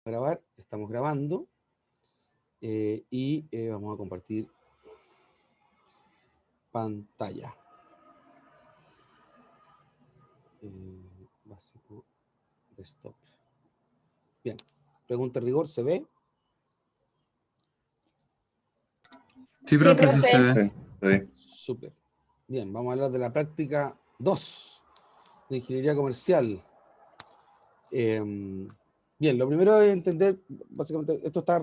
grabar, estamos grabando y vamos a compartir pantalla. Básico desktop. Bien, pregunta de rigor, ¿se ve? Sí, Sí, profe, sí se profe. ve. Sí. Súper. Bien, vamos a hablar de la práctica 2 de ingeniería comercial. Bien, lo primero es entender, básicamente, esto está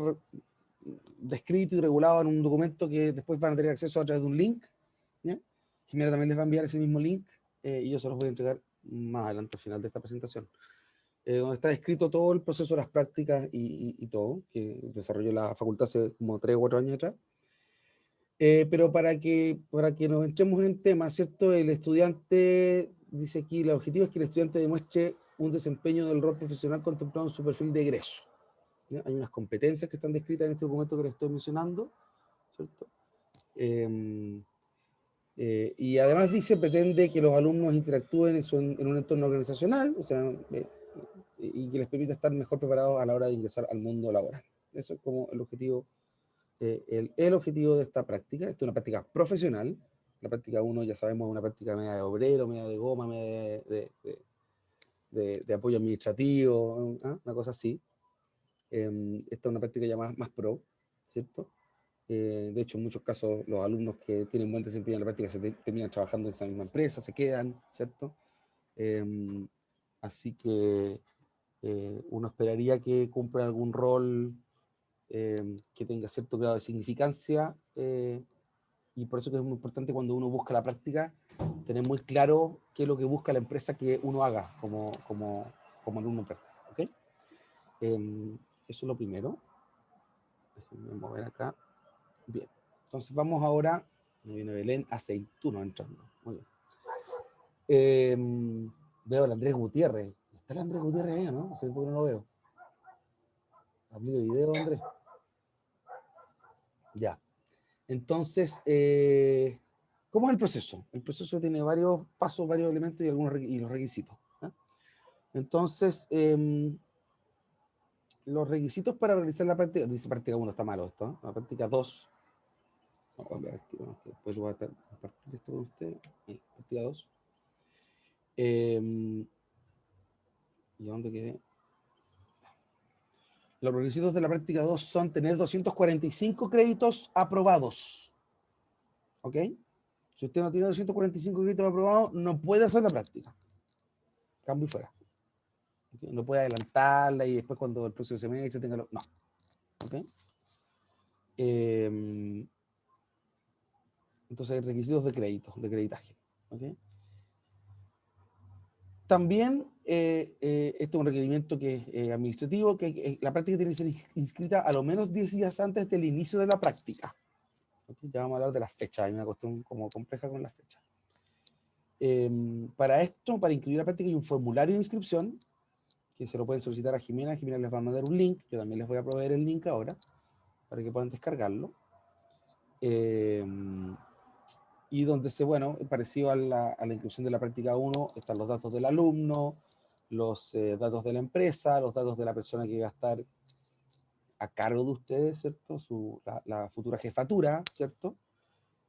descrito y regulado en un documento que después van a tener acceso a través de un link. ¿Ya? Jimena también les va a enviar ese mismo link y yo se los voy a entregar más adelante al final de esta presentación. Donde está descrito todo el proceso de las prácticas y todo, que desarrolló la facultad hace como 3 o 4 años atrás. Pero para que nos entremos en el tema, ¿cierto? El estudiante, dice aquí, el objetivo es que el estudiante demuestre un desempeño del rol profesional contemplado en su perfil de egreso. ¿Ya? Hay unas competencias que están descritas en este documento que les estoy mencionando, ¿cierto? Y además dice, pretende que los alumnos interactúen en un entorno organizacional, o sea, y que les permita estar mejor preparados a la hora de ingresar al mundo laboral. Eso es como el objetivo. El objetivo de esta práctica, esta es una práctica profesional. La práctica 1 ya sabemos, es una práctica media de obrero, media de goma, media de apoyo administrativo, ¿ah? Una cosa así. Esta es una práctica ya más pro, ¿cierto? De hecho, en muchos casos los alumnos que tienen buen desempeño en la práctica terminan trabajando en esa misma empresa, se quedan, ¿cierto? Así que uno esperaría que cumpla algún rol que tenga cierto grado de significancia y por eso que es muy importante cuando uno busca la práctica tener muy claro qué es lo que busca la empresa que uno haga como alumno en práctica, ¿ok? Eso es lo primero. Déjenme mover acá. Bien, entonces vamos ahora, me viene Belén Aceituno entrando, muy bien. Veo al Andrés Gutiérrez. ¿Está el Andrés Gutiérrez ahí, no? Hace tiempo que no lo veo. Aplica video, Andrés. Ya. Entonces, ¿cómo es el proceso? El proceso tiene varios pasos, varios elementos y los requisitos. ¿Eh? Entonces, los requisitos para realizar la práctica, dice práctica 1, está malo esto, ¿eh? La práctica 2, vamos a cambiar esto, ¿no? Que después voy a compartir esto con ustedes. Práctica 2. ¿Y dónde quedé? Los requisitos de la práctica 2 son tener 245 créditos aprobados. ¿Ok? Si usted no tiene 245 créditos aprobados, no puede hacer la práctica. Cambio y fuera. ¿Okay? No puede adelantarla y después cuando el próximo semestre tenga... No. ¿Ok? Entonces hay requisitos de crédito, de creditaje. ¿Ok? También, este es un requerimiento que es administrativo, que la práctica tiene que ser inscrita a lo menos 10 días antes del inicio de la práctica. ¿Okay? Ya vamos a hablar de las fechas, hay una cuestión como compleja con las fechas. Para esto, para inscribir la práctica, hay un formulario de inscripción que se lo pueden solicitar a Jimena. Jimena les va a mandar un link, yo también les voy a proveer el link ahora para que puedan descargarlo. Y donde bueno, parecido a la inscripción de la práctica 1, están los datos del alumno, los datos de la empresa, los datos de la persona que va a estar a cargo de ustedes, ¿cierto? La futura jefatura, ¿cierto?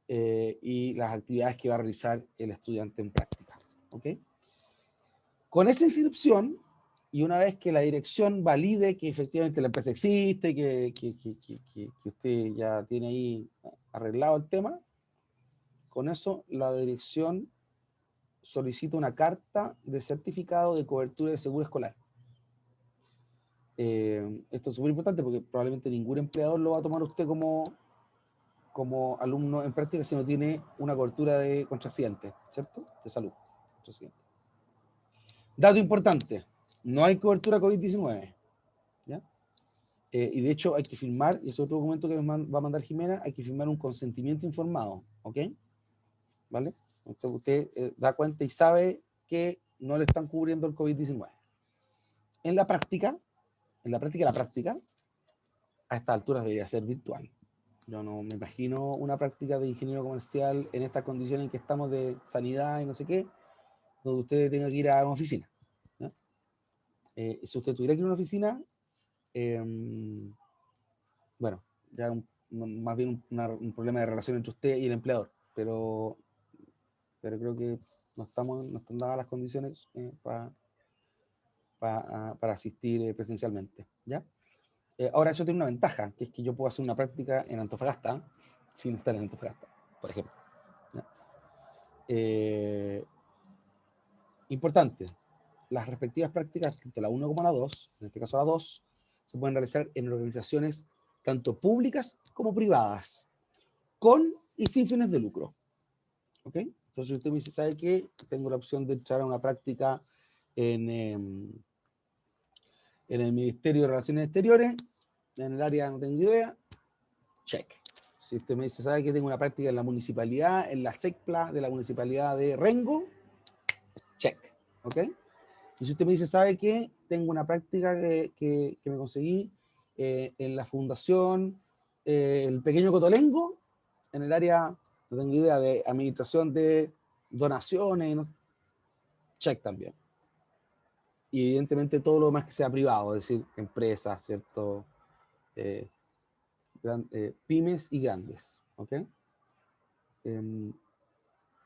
Y las actividades que va a realizar el estudiante en práctica, ¿ok? Con esa inscripción, y una vez que la dirección valide que efectivamente la empresa existe, que usted ya tiene ahí arreglado el tema, con eso la dirección solicita una carta de certificado de cobertura de seguro escolar. Esto es súper importante porque probablemente ningún empleador lo va a tomar usted como alumno en práctica si no tiene una cobertura contra accidente, ¿cierto? De salud. Contra accidente. Dato importante, no hay cobertura COVID-19. ¿Ya? Y de hecho hay que firmar, y es otro documento que nos va a mandar Jimena, hay que firmar un consentimiento informado, ¿ok? ¿Vale? Entonces usted da cuenta y sabe que no le están cubriendo el COVID-19. En la práctica, a estas alturas debería ser virtual. Yo no me imagino una práctica de ingeniero comercial en estas condiciones en que estamos de sanidad y no sé qué, donde usted tenga que ir a una oficina. ¿Ya? Si usted tuviera que ir a una oficina, Bueno, ya más bien un problema de relación entre usted y el empleador, pero creo que no están dadas las condiciones para asistir presencialmente, ¿ya? Ahora eso tiene una ventaja, que es que yo puedo hacer una práctica en Antofagasta sin estar en Antofagasta, por ejemplo. ¿Ya? Importante, las respectivas prácticas, tanto la 1 como la 2, en este caso la 2, se pueden realizar en organizaciones tanto públicas como privadas, con y sin fines de lucro. ¿Ok? Entonces usted me dice, ¿sabe qué? Tengo la opción de entrar a una práctica en el Ministerio de Relaciones Exteriores, en el área no tengo idea, check. Si usted me dice, ¿sabe que tengo una práctica en la municipalidad, en la SECPLA de la municipalidad de Rengo? Check. ¿Ok? Y si usted me dice, ¿sabe qué? Tengo una práctica que me conseguí en la fundación El Pequeño Cotolengo, en el área, no tengo idea, de administración de donaciones, ¿no? Check también. Y evidentemente todo lo demás que sea privado, es decir, empresas, ¿cierto? Pymes y grandes, ¿ok?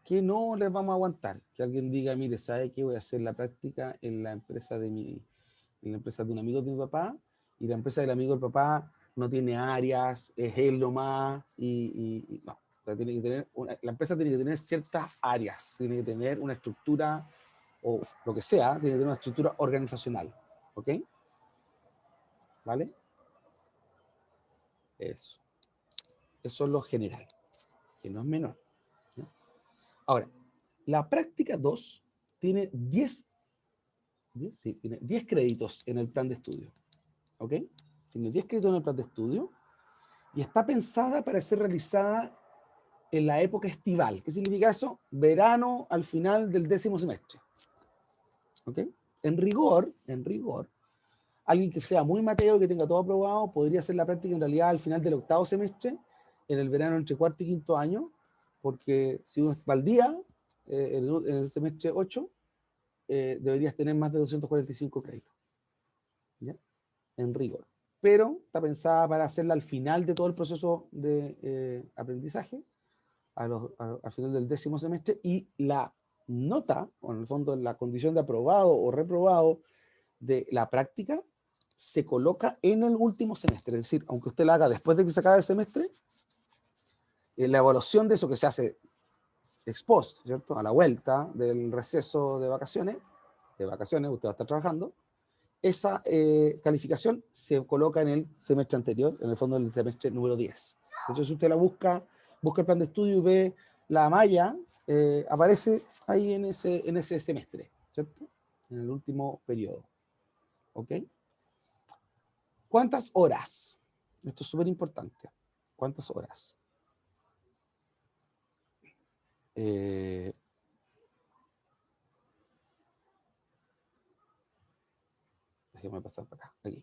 Que no les vamos a aguantar. Que alguien diga, mire, ¿sabe qué? Voy a hacer la práctica en la empresa de un amigo de mi papá, y la empresa del amigo del papá no tiene áreas, es él nomás, y no. O sea, tiene que tener la empresa tiene que tener ciertas áreas, tiene que tener una estructura, o lo que sea, tiene que tener una estructura organizacional, ¿ok? ¿Vale? Eso. Eso es lo general, que no es menor, ¿no? Ahora, la práctica 2 tiene 10 créditos en el plan de estudio, ¿ok? Tiene 10 créditos en el plan de estudio y está pensada para ser realizada en la época estival. ¿Qué significa eso? Verano al final del 10º semestre, ¿ok? En rigor, alguien que sea muy mateo, que tenga todo aprobado, podría hacer la práctica en realidad al final del 8º semestre, en el verano entre 4º y 5º año, porque si uno va al día, en el semestre 8, deberías tener más de 245 créditos, ¿ya? En rigor. Pero está pensada para hacerla al final de todo el proceso de aprendizaje, al final del 10º semestre, y la nota, o en el fondo la condición de aprobado o reprobado de la práctica, se coloca en el último semestre. Es decir, aunque usted la haga después de que se acabe el semestre, la evaluación de eso que se hace ex post, ¿cierto? A la vuelta del receso de vacaciones, usted va a estar trabajando, esa calificación se coloca en el semestre anterior, en el fondo del semestre número 10. Entonces, si usted la busca el plan de estudio y ve la malla, aparece ahí en ese semestre, ¿cierto? En el último periodo. ¿Ok? ¿Cuántas horas? Esto es súper importante. ¿Cuántas horas? Déjeme pasar para acá. Aquí.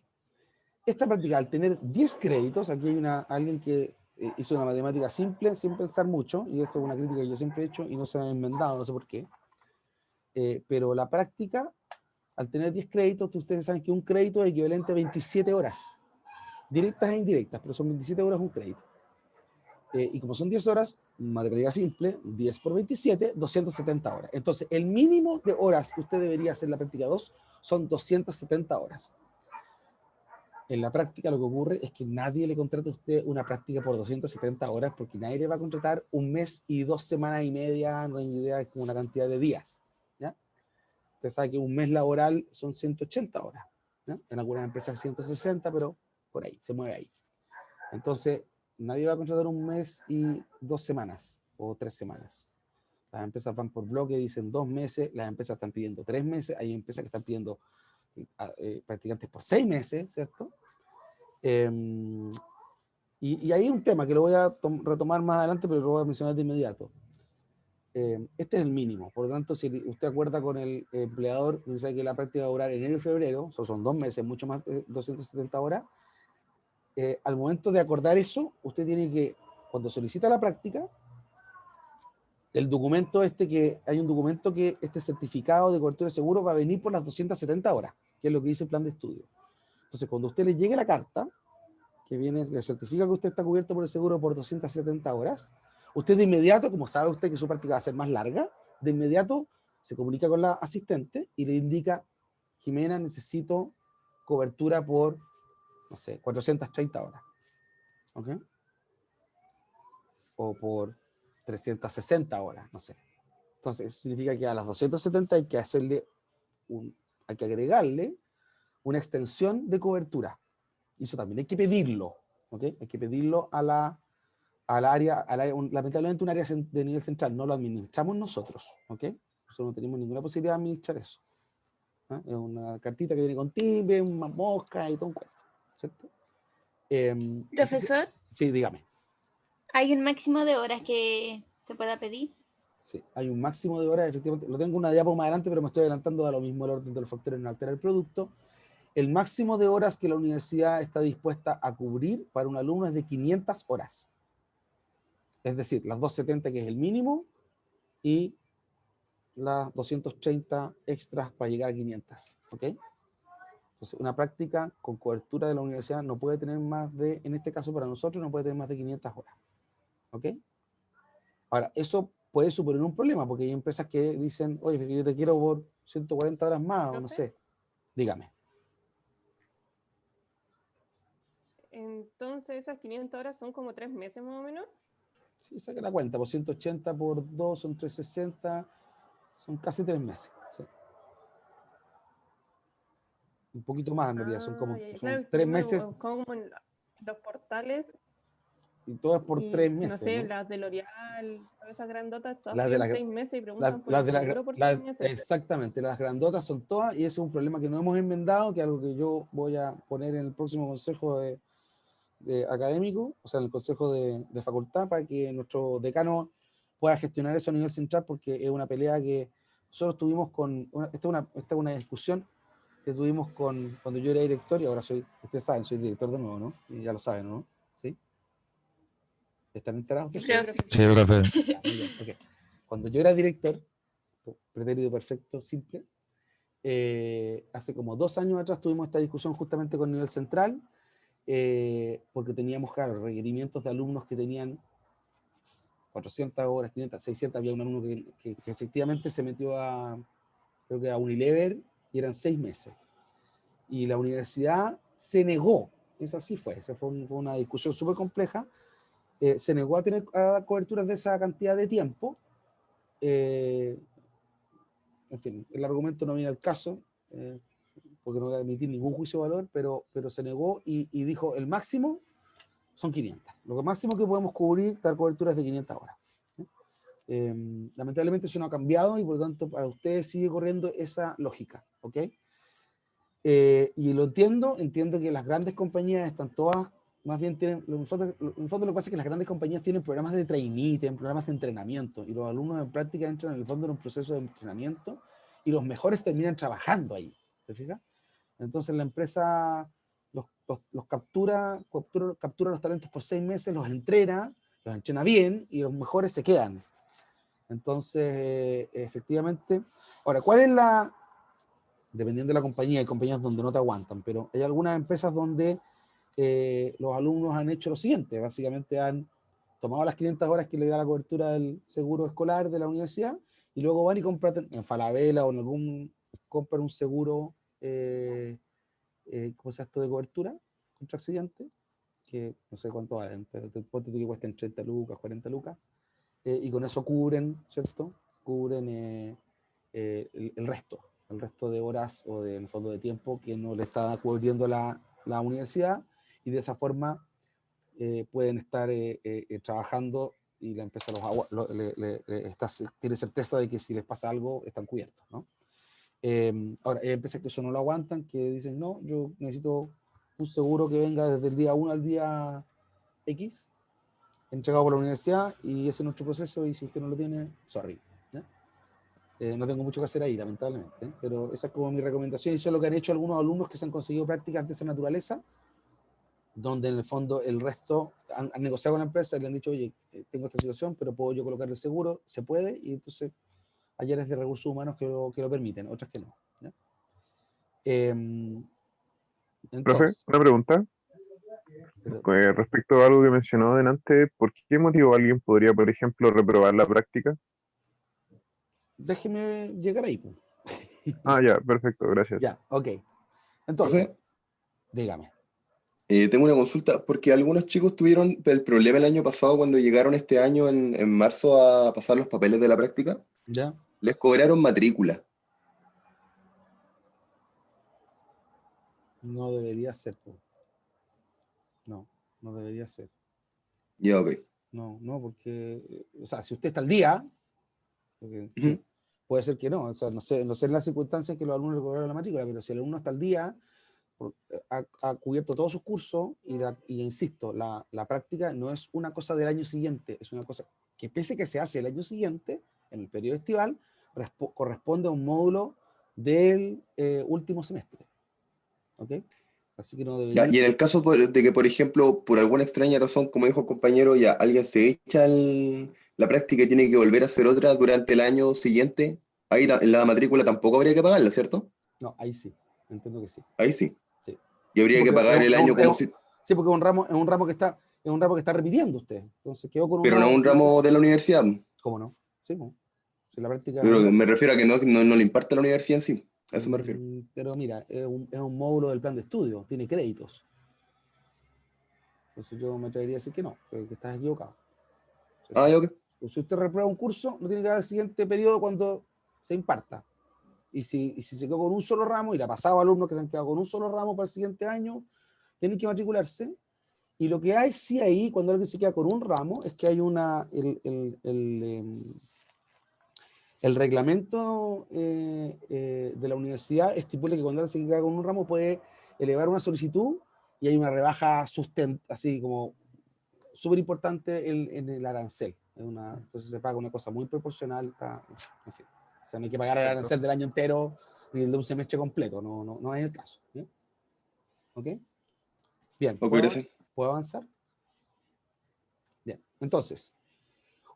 Esta práctica, al tener 10 créditos, aquí hay alguien que hizo una matemática simple, sin pensar mucho, y esto es una crítica que yo siempre he hecho y no se ha enmendado, no sé por qué. Pero la práctica, al tener 10 créditos, ustedes saben que un crédito es equivalente a 27 horas, directas e indirectas, pero son 27 horas un crédito. Y como son 10 horas, matemática simple, 10 por 27, 270 horas. Entonces, el mínimo de horas que usted debería hacer la práctica 2 son 270 horas. En la práctica lo que ocurre es que nadie le contrata a usted una práctica por 270 horas, porque nadie le va a contratar un mes y 2 semanas y media, no tengo idea, es como una cantidad de días, ¿ya? Usted sabe que un mes laboral son 180 horas, ¿ya? En algunas empresas 160, pero por ahí, se mueve ahí. Entonces, nadie va a contratar un mes y 2 semanas o 3 semanas. Las empresas van por bloque, dicen 2 meses, las empresas están pidiendo 3 meses, hay empresas que están pidiendo practicantes por 6 meses, ¿cierto? Y hay un tema que lo voy a retomar más adelante, pero lo voy a mencionar de inmediato. Este es el mínimo, por lo tanto, si usted acuerda con el empleador, dice que la práctica va a durar enero y febrero, son 2 meses, mucho más de 270 horas. Al momento de acordar eso, usted tiene que, cuando solicita la práctica, el documento hay un documento este certificado de cobertura de seguro va a venir por las 270 horas, que es lo que dice el plan de estudio. Entonces, cuando a usted le llegue la carta, que viene, que certifica que usted está cubierto por el seguro por 270 horas, usted de inmediato, como sabe usted que su práctica va a ser más larga, de inmediato se comunica con la asistente y le indica, Jimena, necesito cobertura por, no sé, 430 horas. ¿Ok? O por 360 horas, no sé. Entonces, eso significa que a las 270 hay que hay que agregarle una extensión de cobertura. Y eso también hay que pedirlo, ¿ok? Hay que pedirlo al área, lamentablemente un área de nivel central, no lo administramos nosotros, ¿ok? Nosotros no tenemos ninguna posibilidad de administrar eso. ¿Ah? Es una cartita que viene con timbre, una mosca y todo un cuento, ¿cierto? Entonces, Profesor, sí, dígame. ¿hay un máximo de horas que se pueda pedir? Sí, hay un máximo de horas, efectivamente. Lo tengo una diapo más adelante, pero me estoy adelantando a lo mismo el orden de los factores no altera el producto. El máximo de horas que la universidad está dispuesta a cubrir para un alumno es de 500 horas. Es decir, las 270 que es el mínimo y las 230 extras para llegar a 500. ¿Ok? Entonces, una práctica con cobertura de la universidad no puede tener más de, en este caso para nosotros, no puede tener más de 500 horas. ¿Ok? Ahora, eso puede suponer un problema, porque hay empresas que dicen, oye, yo te quiero por 140 horas más, o no sé. Dígame. Entonces esas 500 horas son como 3 meses más o menos. Sí, saque la cuenta, por 180 por 2 son 360, son casi 3 meses. Sí. Un poquito más en realidad, son como son Claro, 3 yo me meses lo buscaba como en los portales y todo es por 3 y no meses, sé, ¿no? las de L'Oreal, todas esas grandotas, todas Las de piden la, 6 meses y preguntan las, por las el de seguro por 6 meses. exactamente, las grandotas son todas y ese es un problema que no hemos enmendado, que es algo que yo voy a poner en el próximo consejo de académico, o sea, en el consejo de facultad, para que nuestro decano pueda gestionar eso a nivel central, porque es una pelea que nosotros tuvimos esta es una discusión que tuvimos cuando yo era director y ahora ustedes saben, soy director de nuevo, ¿no? Y ya lo saben, ¿no? ¿Sí? ¿Están enterados de Sí, eso? profe. Sí, profe. Ya, muy bien, ok. Cuando yo era director, pretérito perfecto, simple, hace como 2 años atrás tuvimos esta discusión justamente con nivel central, porque teníamos, claro, requerimientos de alumnos que tenían 400 horas, 500, 600, había un alumno que efectivamente se metió creo que a Unilever y eran 6 meses. Y la universidad se negó, eso así fue, esa fue una discusión súper compleja, se negó a tener coberturas de esa cantidad de tiempo. En fin, el argumento no viene al caso, porque no voy a admitir ningún juicio de valor, pero se negó y dijo, el máximo son 500. Lo máximo que podemos cubrir, dar cobertura es de 500 horas. Lamentablemente eso no ha cambiado y por lo tanto para ustedes sigue corriendo esa lógica, ¿ok? Y lo entiendo que las grandes compañías están todas, más bien tienen, en el fondo lo que pasa es que las grandes compañías tienen programas de trainee, tienen programas de entrenamiento, y los alumnos en práctica entran en el fondo en un proceso de entrenamiento, y los mejores terminan trabajando ahí, ¿te fijas? Entonces la empresa los captura los talentos por 6 meses, los entrena bien, y los mejores se quedan. Entonces, efectivamente, ahora, ¿cuál es dependiendo de la compañía, hay compañías donde no te aguantan, pero hay algunas empresas donde los alumnos han hecho lo siguiente, básicamente han tomado las 500 horas que le da la cobertura del seguro escolar de la universidad y luego van y compran en Falabella o compran un seguro, ¿cómo se llama esto de cobertura contra accidente? Que no sé cuánto valen, pero te ponte tú que cuesten 30 lucas, 40 lucas, y con eso cubren, ¿cierto? Cubren el resto de horas o del fondo de tiempo que no le está cubriendo la universidad, y de esa forma pueden estar trabajando y la empresa tiene certeza de que si les pasa algo están cubiertos, ¿no? Ahora, hay empresas que eso no lo aguantan, que dicen, no, yo necesito un seguro que venga desde el día 1 al día X, entregado por la universidad, y ese es nuestro proceso, y si usted no lo tiene, sorry. ¿Ya? No tengo mucho que hacer ahí, lamentablemente, ¿eh? Pero esa es como mi recomendación, y eso es lo que han hecho algunos alumnos que se han conseguido prácticas de esa naturaleza, donde en el fondo el resto han negociado con la empresa y le han dicho, oye, tengo esta situación, pero puedo yo colocar el seguro, se puede, y entonces hay áreas de recursos humanos que lo permiten, otras que no. ¿Ya? Profe, Entonces, una pregunta. pero Respecto a algo que mencionó delante, ¿por qué motivo alguien podría, por ejemplo, reprobar la práctica? déjeme llegar ahí, pues. Ah, ya, perfecto, gracias. Ya, ok. Entonces, Profe, dígame. tengo una consulta, porque algunos chicos tuvieron el problema el año pasado cuando llegaron este año en marzo a pasar los papeles de la práctica, ¿Ya? les cobraron matrícula. No debería ser, pues. No, no debería ser. Ya, ok. No, no, porque, o sea, si usted está al día, porque, sí, Ujú. puede ser que no, o sea, no sé en las circunstancias que los alumnos le cobraron la matrícula, pero si el alumno está al día, ha cubierto todos sus cursos y insisto, la práctica no es una cosa del año siguiente, es una cosa que pese que se hace el año siguiente, en el periodo estival, corresponde a un módulo del último semestre. ¿Ok? Así que no Ya, debería. y en el caso de que, por ejemplo, por alguna extraña razón, como dijo el compañero, ya alguien se echa la práctica y tiene que volver a hacer otra durante el año siguiente, ahí la matrícula tampoco habría que pagarla, ¿cierto? No, ahí sí, entiendo que sí. Ahí sí. Sí, Y sí habría que porque pagar el año como si, sí, porque es un ramo que está repitiendo usted. Entonces quedó con pero no una. un ramo de la universidad. ¿Cómo no? Sí, pues. Si la práctica es Pero una. me refiero a que no le imparte la universidad en sí. A eso me refiero. Pero mira, es un módulo del plan de estudio, tiene créditos. Entonces yo me atrevería a decir que no, que estás equivocado. O sea, Ah, ya, ok. si usted reprueba un curso, no tiene que dar el siguiente periodo cuando se imparta. Y si se quedó con un solo ramo, y le ha pasado a alumnos que se han quedado con un solo ramo para el siguiente año, tienen que matricularse. Y lo que hay sí ahí, cuando alguien se queda con un ramo, es que hay el reglamento de la universidad estipula que cuando alguien se queda con un ramo puede elevar una solicitud y hay una rebaja así como súper importante en el arancel. Entonces se paga una cosa muy proporcional. En fin. O sea, no hay que pagar el Perfecto. arancel del año entero ni el de un semestre completo. No, no, no es el caso. ¿Sí? ¿Ok? Bien, Ok, ¿puedo, gracias. ¿puedo avanzar? Bien, entonces,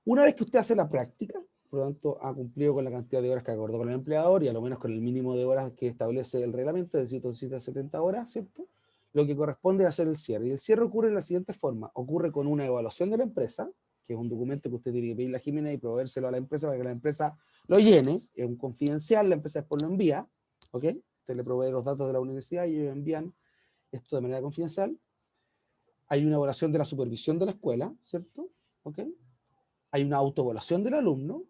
una vez que usted hace la práctica, por lo tanto, ha cumplido con la cantidad de horas que acordó con el empleador y a lo menos con el mínimo de horas que establece el reglamento, es decir, 270 horas, ¿cierto? Lo que corresponde es hacer el cierre. Y el cierre ocurre de la siguiente forma. Ocurre con una evaluación de la empresa, que es un documento que usted tiene que pedirle a Jimena y proveérselo a la empresa para que la empresa lo llene. Es un confidencial, la empresa después lo envía, ¿ok? Usted le provee los datos de la universidad y ellos envían esto de manera confidencial. Hay una evaluación de la supervisión de la escuela, ¿cierto? ¿Ok? Hay una autoevaluación del alumno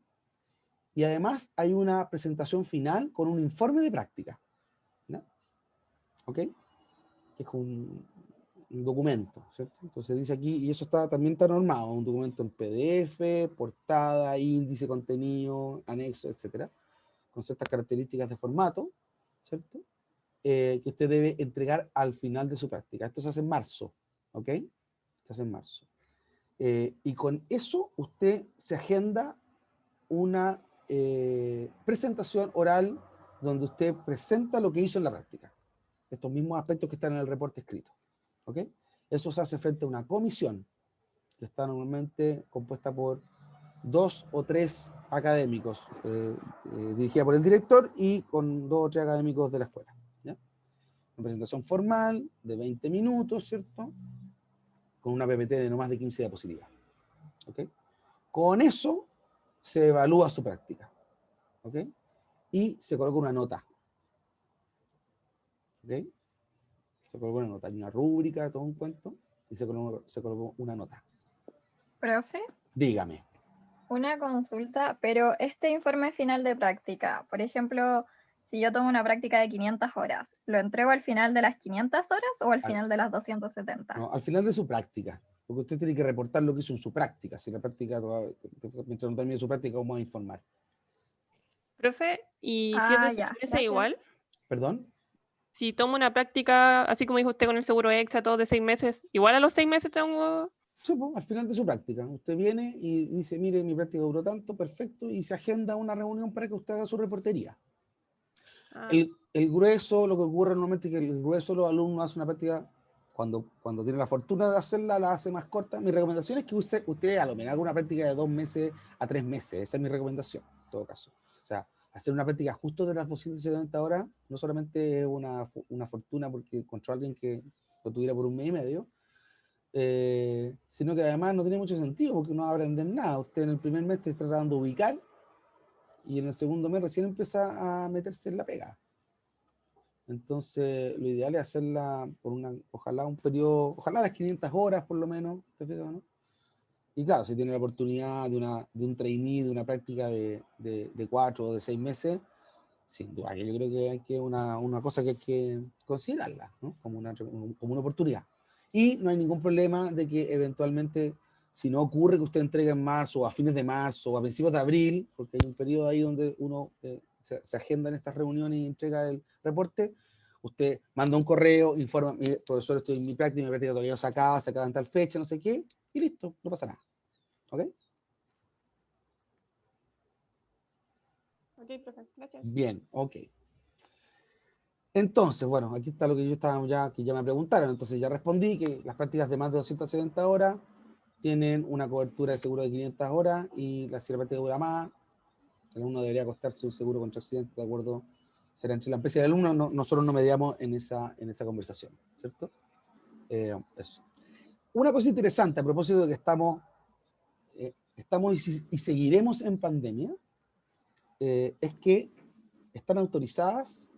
y además hay una presentación final con un informe de práctica, ¿no? ¿Ok? Que es un documento, ¿cierto? Entonces dice aquí, y eso también está normado, un documento en PDF, portada, índice, contenido, anexo, etcétera, con ciertas características de formato, ¿cierto? Que usted debe entregar al final de su práctica. Esto se hace en marzo, ¿ok? Se hace en marzo. Y con eso usted se agenda una presentación oral donde usted presenta lo que hizo en la práctica. Estos mismos aspectos que están en el reporte escrito. ¿Ok? Eso se hace frente a una comisión que está normalmente compuesta por 2 o 3 académicos, dirigida por el director y con 2 o 3 académicos de la escuela. ¿Ya? Una presentación formal de 20 minutos, ¿cierto? Con una PPT de no más de 15 diapositivas. ¿Ok? Con eso se evalúa su práctica. ¿Ok? Y se coloca una nota. ¿Ok? Se coloca una nota. Hay una rúbrica, todo un cuento, y se colocó una nota. Profe, Dígame. una consulta, pero este informe final de práctica, por ejemplo, si yo tomo una práctica de 500 horas, ¿lo entrego al final de las 500 horas o al Al, final de las 270? no, al final de su práctica. Porque usted tiene que reportar lo que hizo en su práctica. Si la práctica, mientras no termine su práctica, vamos a informar. Profe, ¿y si es de Ah, 6 ya, meses gracias. igual? ¿Perdón? Si tomo una práctica, así como dijo usted con el seguro extra, todo de 6 meses, igual a los 6 meses tengo... Sí, pues, al final de su práctica. Usted viene y dice, mire, mi práctica duró tanto, perfecto, y se agenda una reunión para que usted haga su reportería. Ah, El grueso, lo que ocurre normalmente es que el grueso de los alumnos hace una práctica, cuando tiene la fortuna de hacerla, la hace más corta. Mi recomendación es que usted a lo menos haga una práctica de 2 meses a 3 meses. Esa es mi recomendación, en todo caso. O sea, hacer una práctica justo de las 270 horas no solamente es una fortuna porque encontró a alguien que lo tuviera por un mes y medio, sino que además no tiene mucho sentido porque no va a aprender nada. Usted en el primer mes te está tratando de ubicar y en el segundo mes recién empieza a meterse en la pega. Entonces, lo ideal es hacerla por ojalá un periodo, ojalá las 500 horas por lo menos, ¿te fijas, no? Y claro, si tiene la oportunidad de un trainee, de una práctica de 4 o de 6 meses, sin duda que yo creo que hay que una cosa que hay que considerarla, ¿no? Como una oportunidad. Y no hay ningún problema de que eventualmente, si no ocurre que usted entregue en marzo o a fines de marzo o a principios de abril, porque hay un periodo ahí donde uno se agenda en estas reuniones y entrega el reporte, usted manda un correo, informa, profesor, estoy en mi práctica todavía no se acaba en tal fecha, no sé qué, y listo, no pasa nada. ¿Ok? Ok, profe, gracias. Bien, ok. Entonces, bueno, aquí está lo que yo estaba que ya me preguntaron. Entonces ya respondí que las prácticas de más de 270 horas tienen una cobertura de seguro de 500 horas y si la práctica dura más, el alumno debería costarse un seguro contra accidente, de acuerdo, será entre la empresa y el alumno, nosotros no mediamos en esa conversación, ¿cierto? Eso. Una cosa interesante a propósito de que estamos y seguiremos en pandemia, es que están autorizadas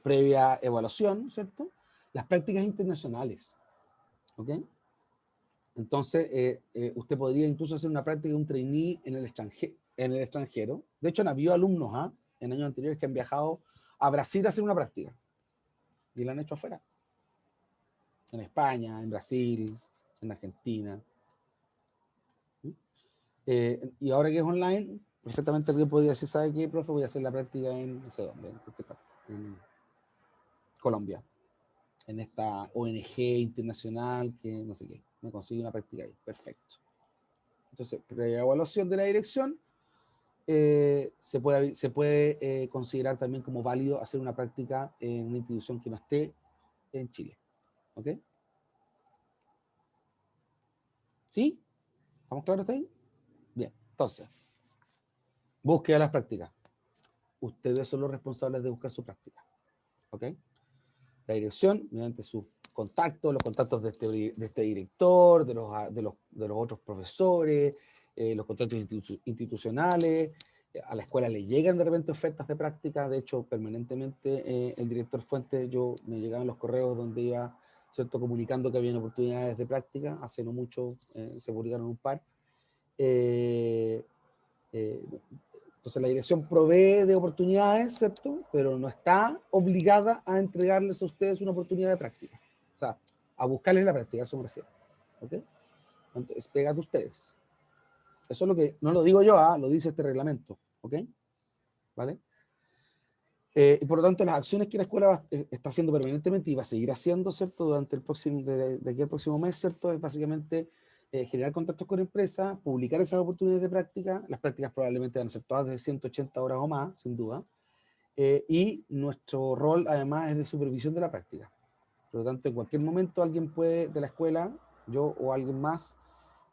previa evaluación, ¿cierto? Las prácticas internacionales, ¿ok? Entonces, usted podría incluso hacer una práctica de un trainee en el extranjero. De hecho, han habido alumnos en años anteriores que han viajado a Brasil a hacer una práctica y la han hecho afuera. En España, en Brasil, en Argentina. Y ahora que es online, perfectamente alguien podría decir, ¿sabe qué, profe? Voy a hacer la práctica en, no sé dónde, en cualquier parte, en Colombia, en esta ONG internacional que no sé qué, me consigue una práctica ahí, perfecto. Entonces, previa evaluación de la dirección, se puede considerar también como válido hacer una práctica en una institución que no esté en Chile. ¿Ok? ¿Sí? ¿Estamos claros hasta ahí? Bien, entonces, búsqueda de las prácticas. Ustedes son los responsables de buscar su práctica. ¿Ok? La dirección, mediante sus contactos, los contactos de este director, de los otros profesores, los contactos institucionales. A la escuela le llegan de repente ofertas de práctica. De hecho, permanentemente el director Fuentes, me llegaban los correos donde iba, ¿cierto?, comunicando que había oportunidades de práctica. Hace no mucho se publicaron un par. Entonces la dirección provee de oportunidades, ¿cierto? Pero no está obligada a entregarles a ustedes una oportunidad de práctica. O sea, a buscarles la práctica, a eso me refiero. ¿Ok? Entonces, pégate ustedes. Eso es lo que, no lo digo yo, lo dice este reglamento. ¿Ok? ¿Vale? Y por lo tanto, las acciones que la escuela está haciendo permanentemente y va a seguir haciendo, ¿cierto? Durante de aquí al próximo mes, ¿cierto? Es básicamente generar contactos con empresas, publicar esas oportunidades de práctica. Las prácticas probablemente van a ser todas de 180 horas o más, sin duda. Y nuestro rol, además, es de supervisión de la práctica. Por lo tanto, en cualquier momento alguien de la escuela, yo o alguien más,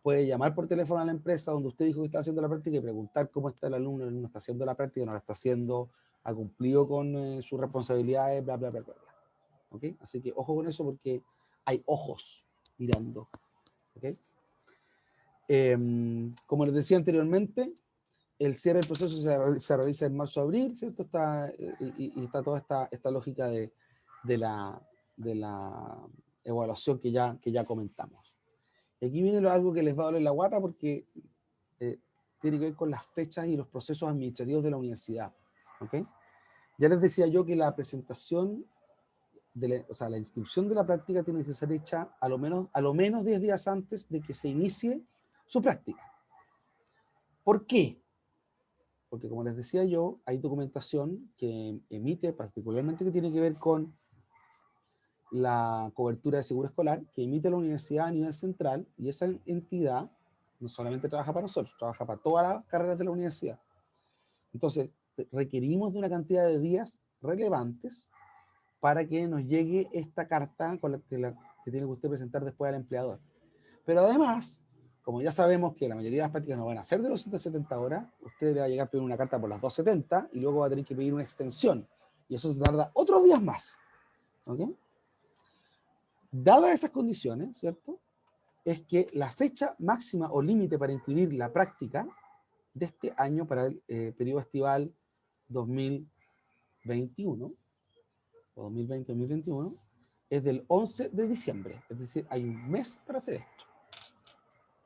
puede llamar por teléfono a la empresa donde usted dijo que está haciendo la práctica y preguntar cómo está el alumno está haciendo la práctica, no la está haciendo, ha cumplido con sus responsabilidades, bla, bla, bla, bla, bla. ¿Ok? Así que ojo con eso porque hay ojos mirando. ¿Ok? Como les decía anteriormente, el cierre del proceso se realiza en marzo-abril, ¿cierto? Y está toda esta lógica de la evaluación que ya comentamos. Y aquí viene algo que les va a doler la guata porque tiene que ver con las fechas y los procesos administrativos de la universidad. ¿Ok? Ya les decía yo que la presentación, la inscripción de la práctica tiene que ser hecha a lo menos 10 días antes de que se inicie su práctica. ¿Por qué? Porque como les decía yo, hay documentación que emite, particularmente que tiene que ver con la cobertura de seguro escolar, que emite la universidad a nivel central, y esa entidad no solamente trabaja para nosotros, trabaja para todas las carreras de la universidad. Entonces, requerimos de una cantidad de días relevantes para que nos llegue esta carta con que tiene que usted presentar después al empleador. Pero además, como ya sabemos que la mayoría de las prácticas no van a ser de 270 horas, usted le va a llegar a pedir una carta por las 270 y luego va a tener que pedir una extensión. Y eso se tarda otros días más. ¿Ok? Dadas esas condiciones, ¿cierto? Es que la fecha máxima o límite para inscribir la práctica de este año para el periodo estival 2021 o 2020-2021 es del 11 de diciembre. Es decir, hay un mes para hacer esto.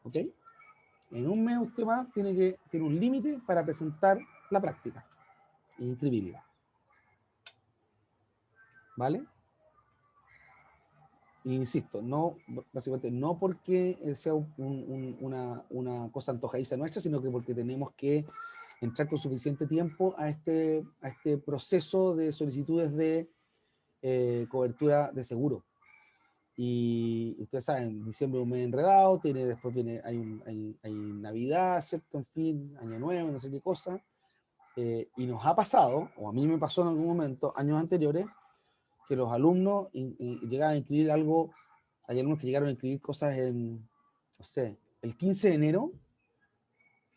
¿Ok? En un mes usted más tiene un límite para presentar la práctica e inscribirla. ¿Vale? Insisto, no, básicamente no porque sea una cosa antojadiza nuestra, sino que porque tenemos que entrar con suficiente tiempo a este proceso de solicitudes de cobertura de seguro. Y ustedes saben, diciembre es un mes enredado, después hay Navidad, ¿cierto? En fin, Año Nuevo, no sé qué cosa. Y nos ha pasado, o a mí me pasó en algún momento, años anteriores, que los alumnos llegaban a inscribir algo, hay alumnos que llegaron a inscribir cosas en, no sé, el 15 de enero,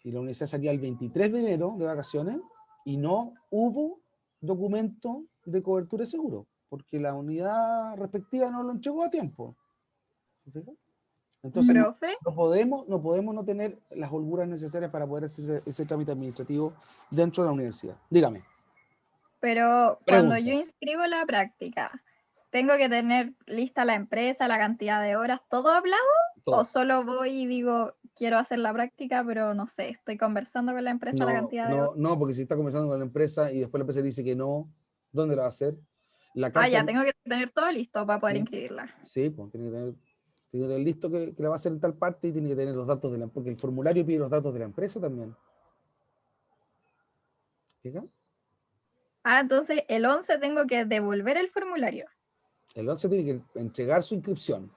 y la universidad salía el 23 de enero de vacaciones, y no hubo documento de cobertura de seguro, porque la unidad respectiva no lo entregó a tiempo. Entonces Profe, no podemos no tener las holguras necesarias para poder hacer ese trámite administrativo dentro de la universidad. Dígame. pero cuando yo Preguntas. inscribo la práctica, ¿tengo que tener lista la empresa, la cantidad de horas, todo hablado? Todo. ¿O solo voy y digo, quiero hacer la práctica, pero no sé, estoy conversando con la empresa la cantidad de horas? No, porque si está conversando con la empresa y después la empresa dice que no, ¿dónde la va a hacer? La Ah, carta, ya, tengo que tener todo listo para poder ¿sí? inscribirla. Sí, pues tiene que tener listo que la va a hacer en tal parte y tiene que tener los datos de la empresa, porque el formulario pide los datos de la empresa también. ¿Fija? Ah, entonces el 11 tengo que devolver el formulario. El 11 tiene que entregar su inscripción.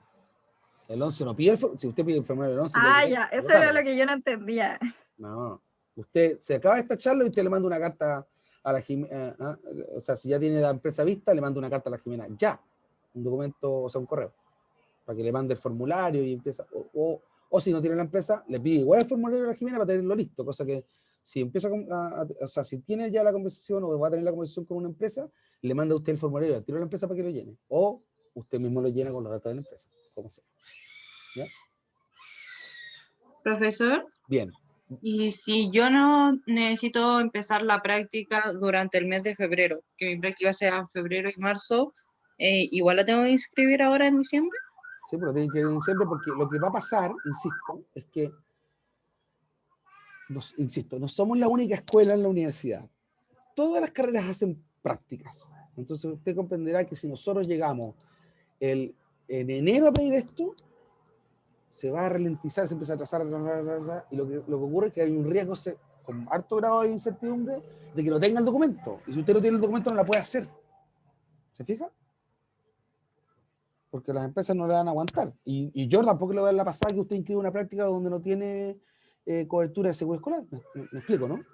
El 11 no pide si usted pide el formulario el 11, Ah, ya, eso era lo que yo no entendía. No, usted se acaba esta charla y usted le manda una carta a la Jimena, o sea, si ya tiene la empresa vista, le manda una carta a la Jimena, ya, un documento, o sea, un correo, para que le mande el formulario y empieza, o si no tiene la empresa, le pide igual el formulario a la Jimena para tenerlo listo, cosa que si empieza o sea, si tiene ya la conversación o va a tener la conversación con una empresa, le manda a usted el formulario al tiro a la empresa para que lo llene, o usted mismo lo llena con los datos de la empresa, como sea. ¿Ya? Profesor, Bien. y si yo no necesito empezar la práctica durante el mes de febrero, que mi práctica sea en febrero y marzo, ¿igual la tengo que inscribir ahora en diciembre? Sí, pero tiene que ir en diciembre porque lo que va a pasar, insisto, es que, no somos la única escuela en la universidad. Todas las carreras hacen prácticas. Entonces usted comprenderá que si nosotros llegamos en enero a pedir esto, se va a ralentizar, se empieza a atrasar, y lo que ocurre es que hay un riesgo con alto grado de incertidumbre de que no tenga el documento. Y si usted no tiene el documento, no la puede hacer. ¿Se fija? Porque las empresas no le van a aguantar. Y yo tampoco le voy a dar la pasada que usted inscribe una práctica donde no tiene cobertura de seguro escolar. Me explico, ¿no?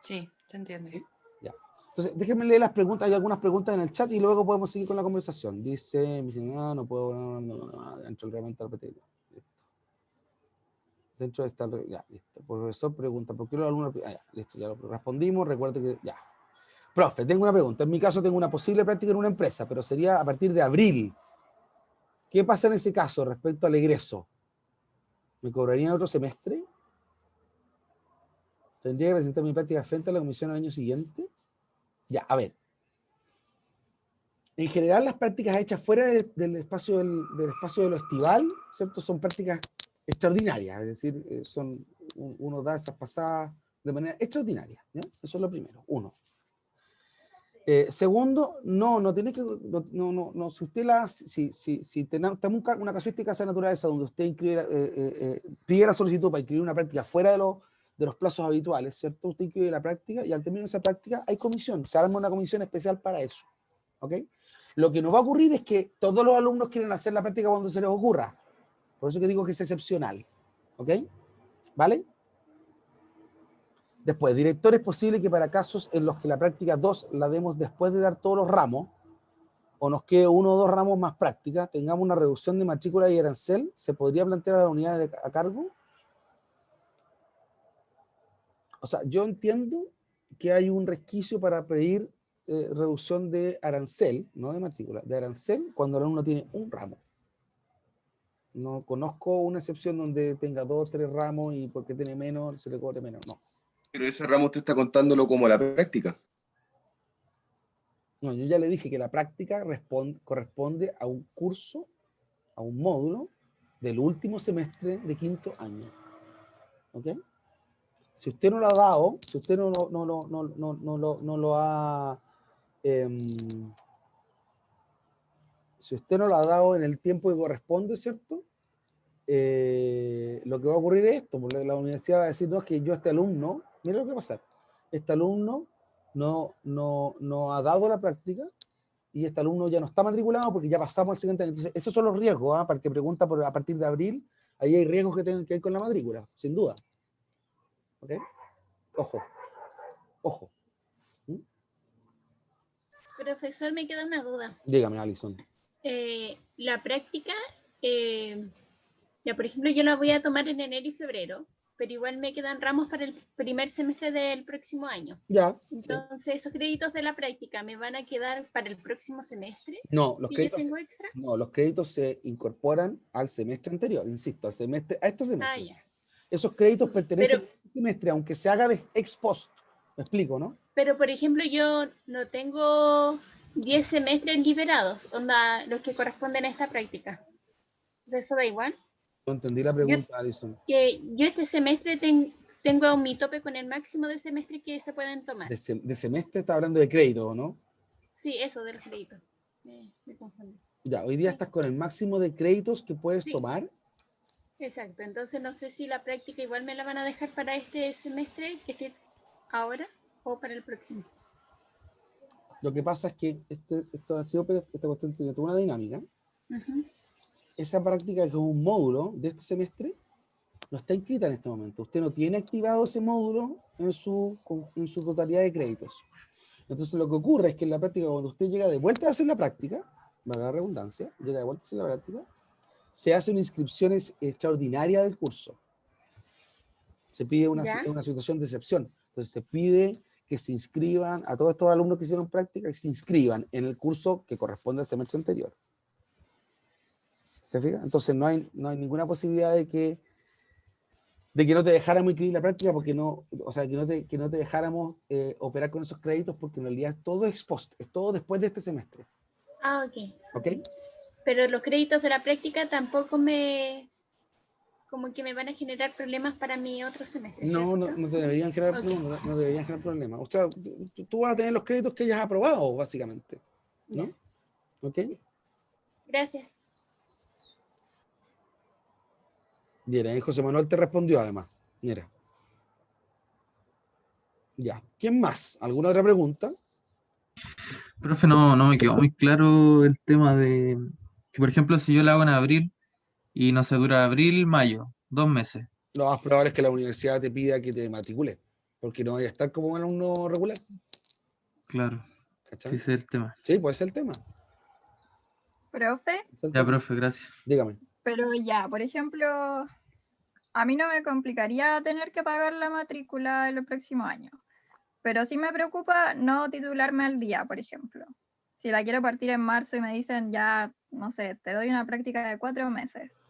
Sí, se entiende. ¿Sí? Ya. Entonces, déjenme leer las preguntas. Hay algunas preguntas en el chat y luego podemos seguir con la conversación. Dice, no puedo, dentro del reglamento repetido. Dentro de esta, ya, listo. Profesor pregunta, ¿por qué los alumnos? Ya, listo, ya lo respondimos. Recuerde que, ya. Profe, tengo una pregunta. En mi caso tengo una posible práctica en una empresa, pero sería a partir de abril. ¿Qué pasa en ese caso respecto al egreso? ¿Me cobrarían otro semestre? ¿Tendría que presentar mi práctica frente a la comisión al año siguiente? Ya, a ver. En general, las prácticas hechas fuera del espacio del espacio de lo estival, ¿cierto? Son prácticas extraordinarias, es decir, uno da esas pasadas de manera extraordinaria, ¿ya? Eso es lo primero, uno. Segundo, no tiene que, si usted si tenemos una casuística de esa naturaleza donde usted pide la solicitud para inscribir una práctica fuera de los plazos habituales, ¿cierto? Usted inscribe la práctica y al término de esa práctica hay comisión, se arma una comisión especial para eso, ¿ok? Lo que nos va a ocurrir es que todos los alumnos quieren hacer la práctica cuando se les ocurra, por eso que digo que es excepcional, ¿ok? ¿Vale? Después, director, es posible que para casos en los que la práctica 2 la demos después de dar todos los ramos, o nos quede 1 o 2 ramos más prácticas, tengamos una reducción de matrícula y arancel, ¿se podría plantear a la unidad a cargo? O sea, yo entiendo que hay un resquicio para pedir reducción de arancel, no de matrícula, de arancel cuando el alumno tiene un ramo. No conozco una excepción donde tenga 2 o 3 ramos y porque tiene menos se le cobre menos, no. Pero ese ramo usted está contándolo como la práctica. No, yo ya le dije que la práctica corresponde a un curso, a un módulo del último semestre de 5º año. ¿Ok? Si usted no lo ha dado, si usted no lo ha... si usted no lo ha dado en el tiempo que corresponde, ¿cierto? Lo que va a ocurrir es esto, porque la universidad va a decir, no, es que yo este alumno, mira lo que va a pasar, este alumno no ha dado la práctica y este alumno ya no está matriculado porque ya pasamos al siguiente año. Entonces, esos son los riesgos, para el que pregunta a partir de abril, ahí hay riesgos que tengan que ver con la matrícula, sin duda. ¿Ok? Ojo, ojo. Profesor, me queda una duda. Dígame, Alison. La práctica, ya por ejemplo, yo la voy a tomar en enero y febrero, pero igual me quedan ramos para el primer semestre del próximo año. Ya. Entonces, ¿esos créditos de la práctica me van a quedar para el próximo semestre? No, los ¿Y yo créditos, tengo extra? no, los créditos se incorporan al semestre anterior, insisto, al semestre, a este semestre. Ah, ya. Esos créditos pertenecen Pero- al semestre, aunque se haga de ex post. Me explico, ¿no? Pero, por ejemplo, yo no tengo 10 semestres liberados, onda, los que corresponden a esta práctica. Entonces, ¿eso da igual? No entendí la pregunta, Alison. Que yo este semestre tengo mi tope con el máximo de semestre que se pueden tomar. De semestre está hablando de crédito, ¿no? Sí, eso del crédito. Me confundí. Ya, hoy día estás con el máximo de créditos que puedes Sí. tomar. Exacto. Entonces no sé si la práctica igual me la van a dejar para este semestre que estoy ahora o para el próximo. Lo que pasa es que esta cuestión tiene toda una dinámica. Ujú. Esa práctica, que es un módulo de este semestre, no está inscrita en este momento. Usted no tiene activado ese módulo en su totalidad de créditos. Entonces lo que ocurre es que en la práctica, cuando usted llega de vuelta a hacer la práctica, valga la redundancia, llega de vuelta a hacer la práctica, se hace una inscripción extraordinaria del curso. Se pide ¿Ya? una situación de excepción. Entonces se pide que se inscriban, a todos estos alumnos que hicieron práctica, que se inscriban en el curso que corresponde al semestre anterior. ¿Te fijas? Entonces no hay ninguna posibilidad de que no te dejáramos inscribir la práctica porque no, o sea, que no te dejáramos operar con esos créditos porque en realidad todo es ex post, es todo después de este semestre. Ah, ok. ¿Ok? Pero los créditos de la práctica tampoco como que me van a generar problemas para mi otro semestre. No, ¿cierto? no te deberían generar, Ok. no deberían generar problemas. O sea, tú vas a tener los créditos que hayas aprobado, básicamente. ¿No? Ya. ¿Ok? Gracias. Mira, ahí José Manuel te respondió además. Mira. Ya. ¿Quién más? ¿Alguna otra pregunta? Profe, no me quedó muy claro el tema de que, por ejemplo, si yo la hago en abril y no se dura abril, mayo, 2 meses. Lo más probable es que la universidad te pida que te matricule, porque no vaya a estar como un alumno regular. Claro, ¿Cachai? sí, ese es el tema. Sí, puede ser el tema. Profe, Ese es el Ya, tema. profe, gracias. Dígame. pero ya, por ejemplo, a mí no me complicaría tener que pagar la matrícula el próximo año, pero sí me preocupa no titularme al día, por ejemplo. Si la quiero partir en marzo y me dicen ya, no sé, te doy una práctica de 4 meses.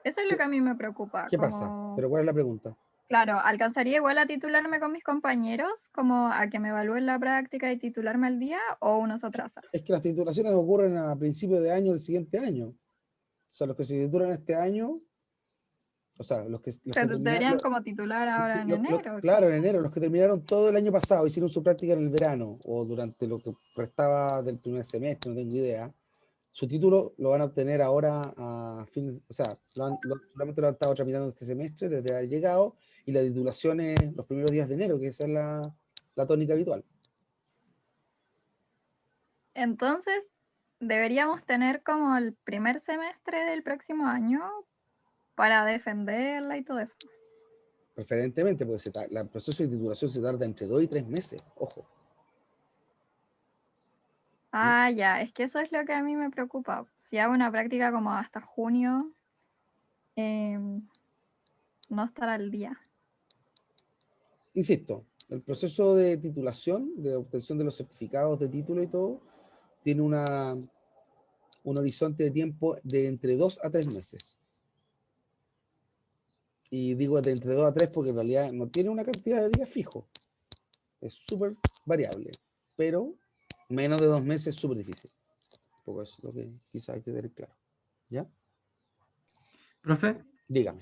Eso es lo que a mí me preocupa. ¿Qué pasa? ¿Pero cuál es la pregunta? Claro, ¿alcanzaría igual a titularme con mis compañeros, como a que me evalúen la práctica y titularme al día, o uno se atrasa? Es que las titulaciones ocurren a principios de año del siguiente año. O sea, los que se titulan este año, o sea, los que Deberían como titular ahora en enero. claro, en enero, los que terminaron todo el año pasado, hicieron su práctica en el verano o durante lo que restaba del primer semestre, no tengo idea. Su título lo van a obtener ahora a fin, o sea, solamente lo han estado tramitando este semestre desde haber llegado, y la titulación es los primeros días de enero, que esa es la tónica habitual. Entonces, deberíamos tener como el primer semestre del próximo año para defenderla y todo eso. Preferentemente, porque el proceso de titulación se tarda entre 2 y 3 meses, ojo. Ah, ya, es que eso es lo que a mí me preocupa. Si hago una práctica como hasta junio, no estar al día. Insisto, el proceso de titulación, de obtención de los certificados de título y todo, tiene un horizonte de tiempo de entre 2 a 3 meses. Y digo de entre 2 a 3 porque en realidad no tiene una cantidad de días fijo. Es súper variable. Pero menos de 2 meses es súper difícil. Porque eso es lo que quizás hay que tener claro. ¿Ya? Profe, Dígame.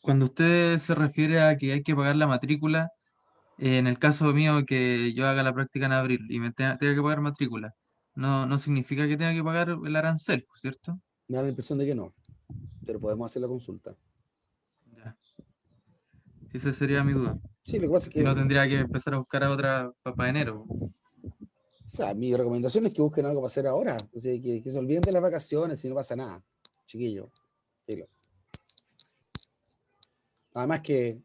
cuando usted se refiere a que hay que pagar la matrícula, en el caso mío que yo haga la práctica en abril y tenga que pagar matrícula, no significa que tenga que pagar el arancel, ¿cierto? Me da la impresión de que no. Pero podemos hacer la consulta. Ya. Esa sería mi duda. Sí, lo que pasa es Si que, no, tendría que empezar a buscar a otra para enero. o sea, mi recomendación es que busquen algo para hacer ahora. O sea, que se olviden de las vacaciones y no pasa nada. Chiquillo. Filo. Además que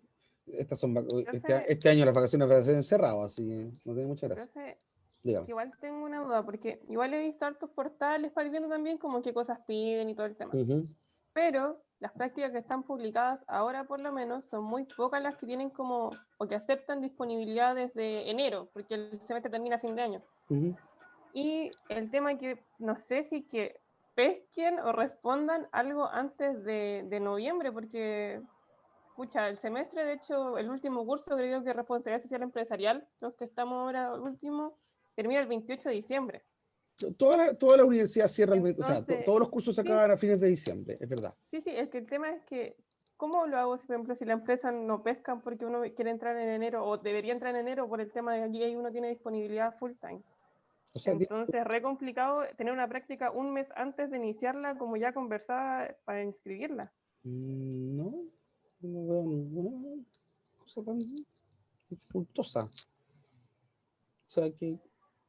estas son Profe, este año las vacaciones van a ser encerradas, así que no tiene mucha gracia. profe, Dígame. que igual tengo una duda, porque igual he visto hartos portales para ir viendo también como qué cosas piden y todo el tema. Ujú. Pero las prácticas que están publicadas ahora por lo menos son muy pocas las que tienen como, o que aceptan disponibilidad desde enero, porque el semestre termina a fin de año. Ujú. Y el tema que no sé si que pesquen o respondan algo antes de noviembre, porque, pucha, el semestre, de hecho, el último curso, creo que responsabilidad social empresarial, los que estamos ahora último, termina el 28 de diciembre. Toda la universidad cierra o sea, Entonces, todos los cursos se sí, acaban a fines de diciembre, es verdad. sí, es que el tema es que, ¿cómo lo hago si, por ejemplo, si la empresa no pescan porque uno quiere entrar en enero o debería entrar en enero por el tema de que aquí uno tiene disponibilidad full time? O sea, Entonces, re complicado tener una práctica un mes antes de iniciarla, como ya conversada, para inscribirla. no veo ninguna cosa tan dificultosa. O sea, que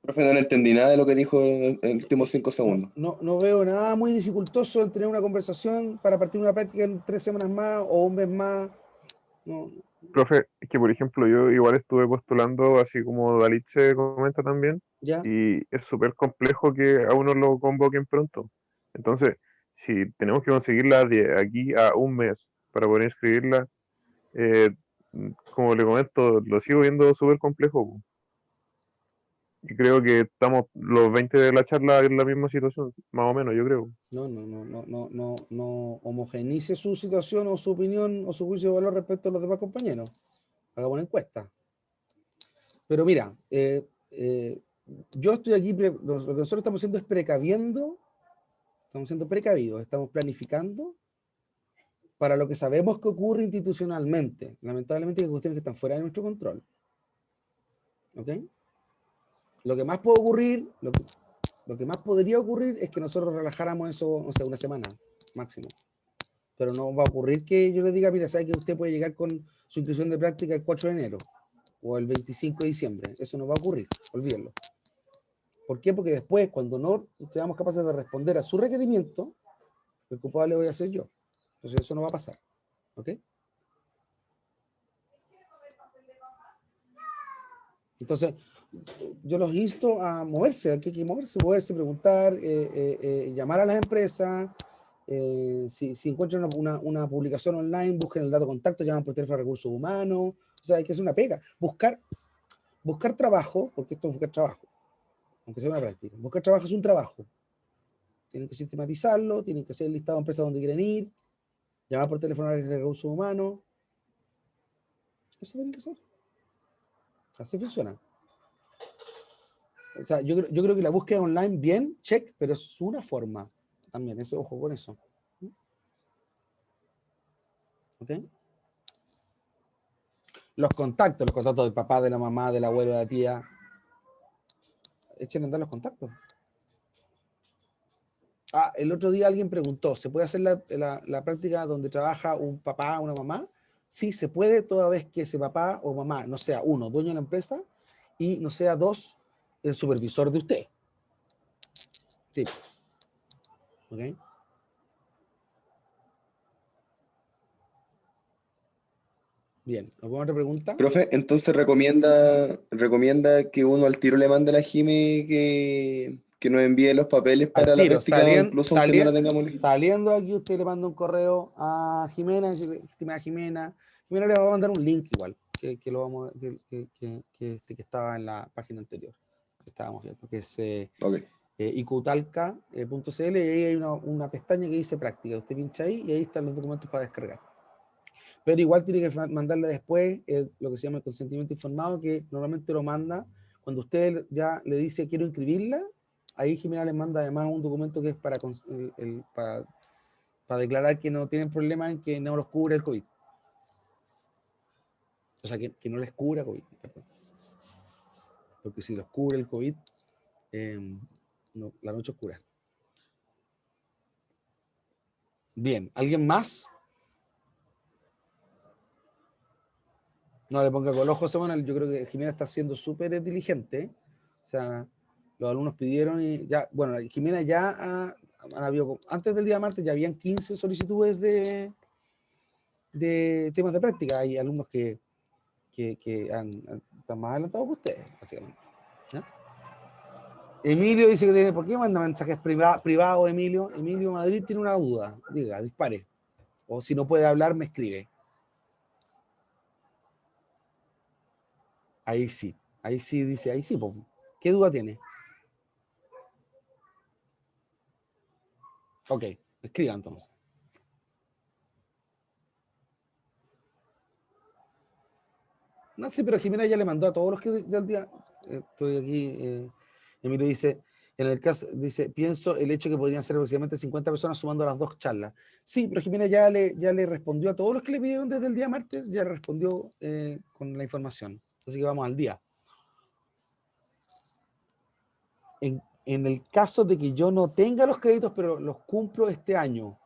Profe, no le entendí nada de lo que dijo en los últimos 5 segundos. no veo nada muy dificultoso en tener una conversación para partir una práctica en 3 semanas más o un mes más. No, Profe, es que por ejemplo yo igual estuve postulando, así como Dalit se comenta también, ¿ya? y es súper complejo que a uno lo convoquen pronto. Entonces, si tenemos que conseguirla de aquí a un mes para poder inscribirla, eh, como le comento, lo sigo viendo súper complejo, po. Y creo que estamos los 20 de la charla en la misma situación, más o menos, yo creo. No homogeneice su situación o su opinión o su juicio de valor respecto a los demás compañeros. Hagamos una encuesta. Pero mira, yo estoy aquí, lo que nosotros estamos haciendo es estamos siendo precavidos, estamos planificando para lo que sabemos que ocurre institucionalmente. Lamentablemente hay cuestiones que están fuera de nuestro control. ¿Ok? Lo que más puede ocurrir, lo que más podría ocurrir es que nosotros relajáramos eso, no sé, una semana máximo. Pero no va a ocurrir que yo le diga, mira, sabe que usted puede llegar con su inscripción de práctica el 4 de enero o el 25 de diciembre. Eso no va a ocurrir, olvídenlo. ¿Por qué? Porque después, cuando no seamos capaces de responder a su requerimiento, el culpable voy a ser yo. Entonces eso no va a pasar. ¿Ok? Entonces, yo los insto a moverse, hay que moverse, preguntar, llamar a las empresas. Si encuentran una publicación online, busquen el dato de contacto, llaman por teléfono a recursos humanos. O sea, hay que hacer una pega. Buscar trabajo, porque esto es buscar trabajo, aunque sea una práctica. Buscar trabajo es un trabajo. Tienen que sistematizarlo, tienen que hacer el listado de empresas donde quieren ir, llamar por teléfono a recursos humanos. Eso tienen que hacer. Así funciona. O sea, yo creo que la búsqueda online, bien, check, pero es una forma también, ese ojo con eso. ¿Ok? Los contactos del papá, de la mamá, del abuelo, de la tía. Echen a andar los contactos. Ah, el otro día alguien preguntó, ¿se puede hacer la práctica donde trabaja un papá o una mamá? Sí, se puede, toda vez que ese papá o mamá no sea uno, dueño de la empresa, y no sea dos, el supervisor de usted. Sí. ¿Ok? Bien, ¿alguna otra pregunta? Profe, entonces recomienda que uno al tiro le mande a la Jime que nos envíe los papeles Al para la tiro, práctica, incluso aunque no la tengamos lista. saliendo de aquí, usted le manda un correo a Jimena, estimada Jimena. Jimena le va a mandar un link igual, que lo vamos, que estaba en la página anterior, que estábamos viendo, que es Ok. icutalca.cl, y ahí hay una pestaña que dice práctica. Usted pincha ahí y ahí están los documentos para descargar. Pero igual tiene que mandarle después lo que se llama el consentimiento informado, que normalmente lo manda cuando usted ya le dice quiero inscribirla. Ahí Jimena le manda además un documento que es para declarar que no tienen problema en que no los cubre el COVID. O sea, que no les cubra COVID, perdón. Porque si los cubre el COVID, la noche oscura. Bien, ¿alguien más? No le ponga color, José Manuel. Yo creo que Jimena está siendo súper diligente. O sea, los alumnos pidieron y ya, bueno, Jimena ya han habido, antes del día martes ya habían 15 solicitudes de temas de práctica. Hay alumnos que están más adelantados que ustedes, básicamente. ¿Ya? Emilio dice que tiene, ¿por qué manda mensajes privados, Emilio? Emilio Madrid tiene una duda. Diga, dispare. O si no puede hablar, me escribe. Ahí sí dice, ahí sí, po. ¿Qué duda tiene? Ok, escriba entonces. No, sí, pero Jimena ya le mandó a todos los que del día. Estoy aquí. Emilio dice, en el caso, dice, pienso el hecho que podrían ser aproximadamente 50 personas sumando las dos charlas. Sí, pero Jimena ya le respondió a todos los que le pidieron desde el día martes, ya le respondió con la información. Así que vamos al día. En el caso de que yo no tenga los créditos, pero los cumplo este año,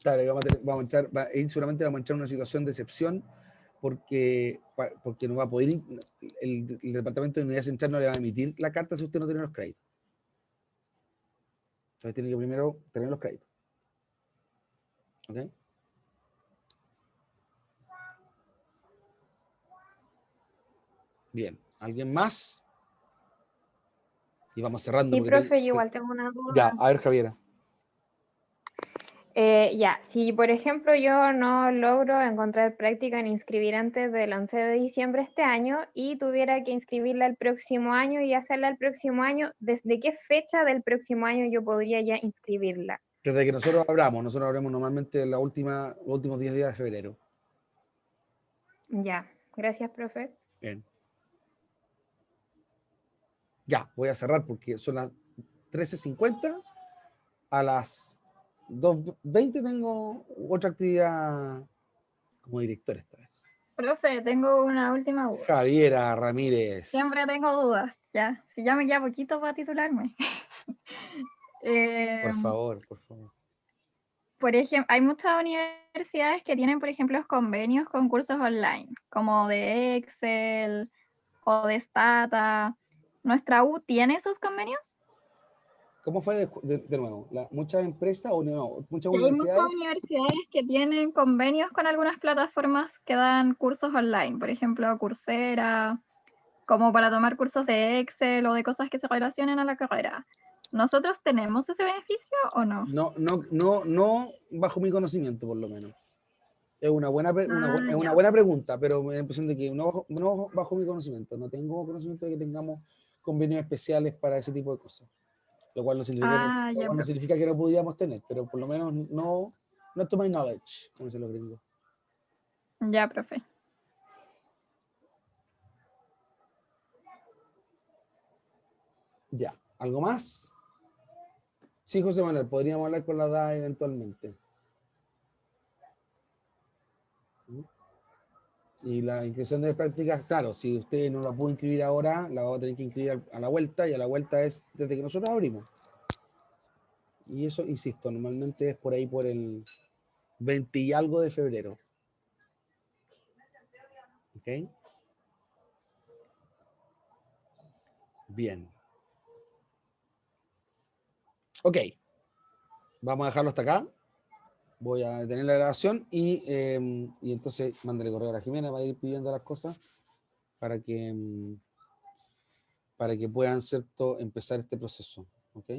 claro, seguramente vamos a entrar en una situación de excepción porque no va a poder, el Departamento de Unidad Central no le va a emitir la carta si usted no tiene los créditos. Entonces tiene que primero tener los créditos. ¿Ok? Bien, ¿alguien más? Y vamos cerrando. Sí, porque profe, yo igual tengo una duda. Ya, a ver, Javiera. Ya, si por ejemplo yo no logro encontrar práctica ni inscribir antes del 11 de diciembre este año y tuviera que inscribirla el próximo año y hacerla el próximo año, ¿desde qué fecha del próximo año yo podría ya inscribirla? Desde que nosotros abramos normalmente los últimos 10 días de febrero. Ya, gracias, profe. Bien. Ya, voy a cerrar porque son las 13:50. A las 2:20 tengo otra actividad como director esta vez. Profe, tengo una última duda. Javiera Ramírez. Siempre tengo dudas, ya. Si ya me queda poquito para titularme. Por favor, por favor. Por ejemplo, hay muchas universidades que tienen, por ejemplo, convenios con cursos online, como de Excel o de Stata. ¿Nuestra U tiene esos convenios? ¿Cómo fue de nuevo? ¿Muchas empresas o no? ¿Muchas Y hay muchas universidades? universidades que tienen convenios con algunas plataformas que dan cursos online, por ejemplo, Coursera, como para tomar cursos de Excel o de cosas que se relacionen a la carrera. ¿Nosotros tenemos ese beneficio o no? No bajo mi conocimiento, por lo menos. Es una buena Ya. pregunta, pero me da la impresión de que no bajo mi conocimiento. No tengo conocimiento de que tengamos convenios especiales para ese tipo de cosas. Lo cual no significa que no podríamos tener, pero por lo menos no to my knowledge, como se lo gringo. Ya, profe. Ya, ¿algo más? Sí, José Manuel, podríamos hablar con la DAE eventualmente. Y la inscripción de prácticas, claro, si usted no la pudo inscribir ahora, la va a tener que inscribir a la vuelta, y a la vuelta es desde que nosotros abrimos. Y eso, insisto, normalmente es por ahí por el 20 y algo de febrero. ¿Ok? Bien. Ok. vamos a dejarlo hasta acá. Voy a detener la grabación y entonces mándale correo a la Jimena para ir pidiendo las cosas para que puedan, ¿cierto?, empezar este proceso. ¿Ok?